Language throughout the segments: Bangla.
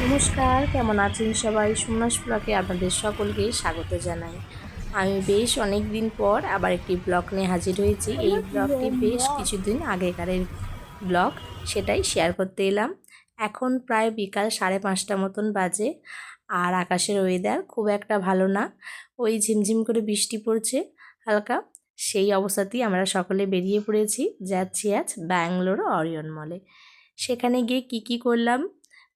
নমস্কার, কেমন আছেন সবাই? সুমনাস ব্লগে আপনাদের সকলকে স্বাগত জানাই। আমি বেশ অনেক দিন পর আবার একটি ব্লগ নিয়ে হাজির হয়েছি। এই ব্লগটি বেশ কিছুদিন আগেকারের ব্লগ, সেটাই শেয়ার করতে এলাম। এখন প্রায় বিকাল 5:30 মতন বাজে, আর আকাশের ওয়েদার খুব একটা ভালো না। ওই ঝিমঝিম করে বৃষ্টি পড়ছে হালকা। সেই অবস্থাতেই আমরা সকলে বেরিয়ে পড়েছি, যাচ্ছি আজ ব্যাঙ্গালোর অরিয়ন মলে। সেখানে গিয়ে কি করলাম,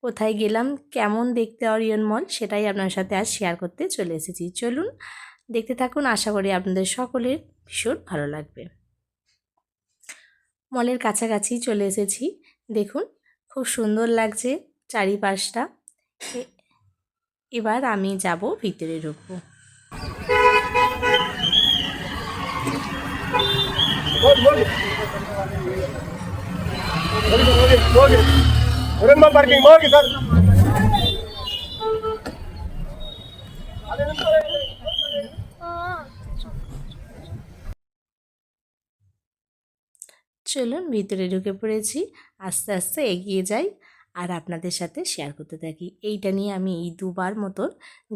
কোথায় গেলাম, কেমন দেখতে অরিয়ন মল, সেটাই আপনার সাথে আজ শেয়ার করতে চলে এসেছি। চলুন দেখতে থাকুন, আশা করি আপনাদের সকলের ভীষণ ভালো লাগবে। মলের কাছাকাছি চলে এসেছি, দেখুন খুব সুন্দর লাগছে চারিপাশটা। এবার আমি যাব ভিতরে, ঢুকবো। চলুন ভিতরে ঢুকে পড়েছি, আস্তে আস্তে এগিয়ে যাই আর আপনাদের সাথে শেয়ার করতে থাকি। এইটা নিয়ে আমি এই 2বার মতন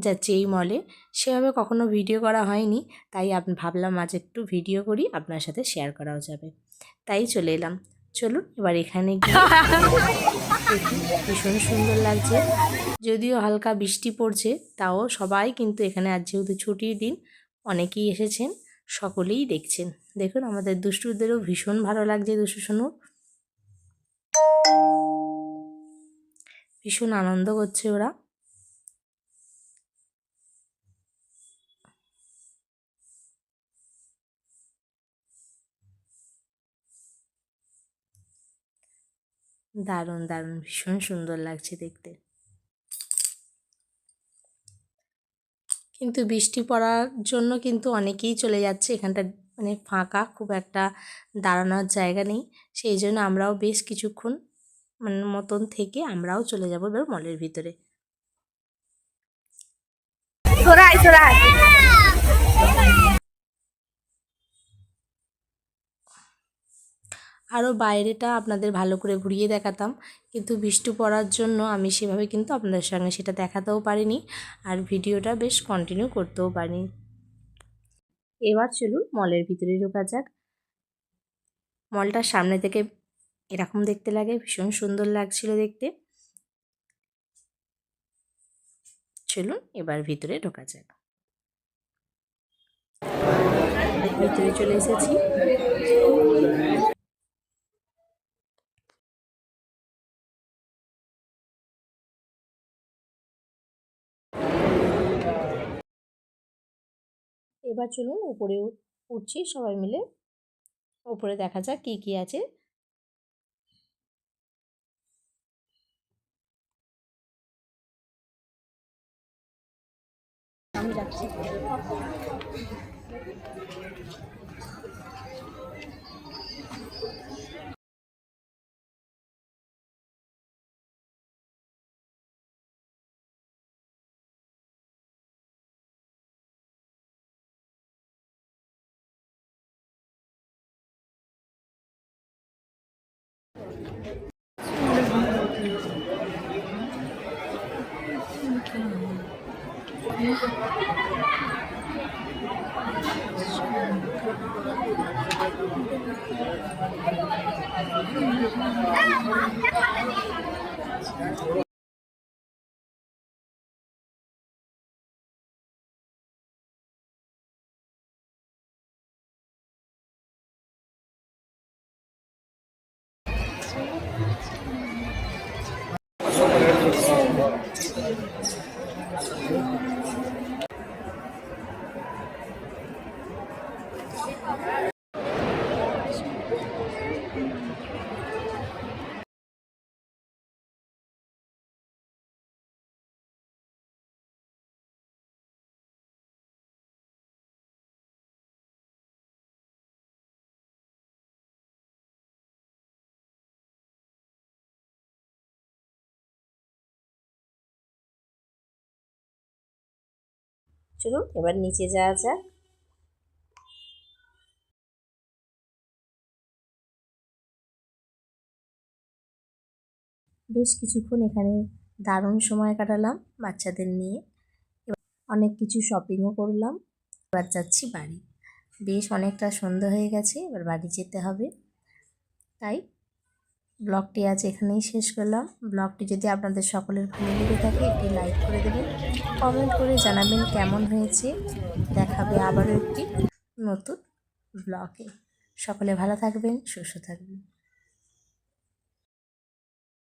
যাচ্ছি এই মলে, সেভাবে কখনো ভিডিও করা হয়নি, তাই ভাবলাম আজ একটু ভিডিও করি, আপনার সাথে শেয়ার করাও যাবে, তাই চলে এলাম। চলুন এবার এখানে গিয়ে দেখি, ভীষণ সুন্দর লাগছে। যদিও হালকা বৃষ্টি পড়ছে, তাও সবাই কিন্তু এখানে আজ যেহেতু ছুটির দিন, অনেকেই এসেছেন, সকলেই দেখছেন। দেখুন আমাদের দুষ্টুদেরও ভীষণ ভালো লাগছে, দুষ্টু সোনু ভীষণ আনন্দ করছে ওরা। দারুণ দারুণ, ভীষণ সুন্দর লাগছে দেখতে। কিন্তু বৃষ্টি পড়ার জন্য কিন্তু অনেকেই চলে যাচ্ছে, এখানটা মানে ফাঁকা, খুব একটা দাঁড়ানোর জায়গা নেই। সেই জন্য আমরাও বেশ কিছুক্ষণ মতন থেকে আমরাও চলে যাব এবার মলের ভিতরে। আরও বাইরেটা আপনাদের ভালো করে ঘুরিয়ে দেখাতাম, কিন্তু বৃষ্টি পড়ার জন্য আমি সেভাবে কিন্তু আপনাদের সঙ্গে সেটা দেখাতেও পারিনি, আর ভিডিওটা বেশ কন্টিনিউ করতেও পারিনি। এবার চলুন মলের ভিতরে ঢোকা যাক। মলটার সামনে থেকে এরকম দেখতে লাগে, ভীষণ সুন্দর লাগছিল দেখতে। চলুন এবার ভিতরে ঢোকা যাক। ভিতরে চলে এসেছি। এবার চলুন উপরে উঠছি সবাই মিলে, উপরে দেখা যাক কি কি আছে। আমি যাচ্ছি। চলুন এবার নিচে যাওয়া যাক। বেশ কিছুক্ষণ এখানে দারুণ সময় কাটালাম বাচ্চাদের নিয়ে। অনেক কিছু শপিংও করলাম। এবার যাচ্ছি বাড়ি। বেশ অনেকটা সন্ধ্যা হয়ে গেছে, এবার বাড়ি যেতে হবে। তাই ব্লগটি আজ এখানেই শেষ করলাম। ব্লগটি যদি আপনাদের সকলের ভালো লেগে থাকে একটি লাইক করে দেবেন, কমেন্ট করে জানাবেন কেমন হয়েছে। দেখাবে আবারও একটি নতুন ব্লগে। সকলে ভালো থাকবেন, সুস্থ থাকবেন।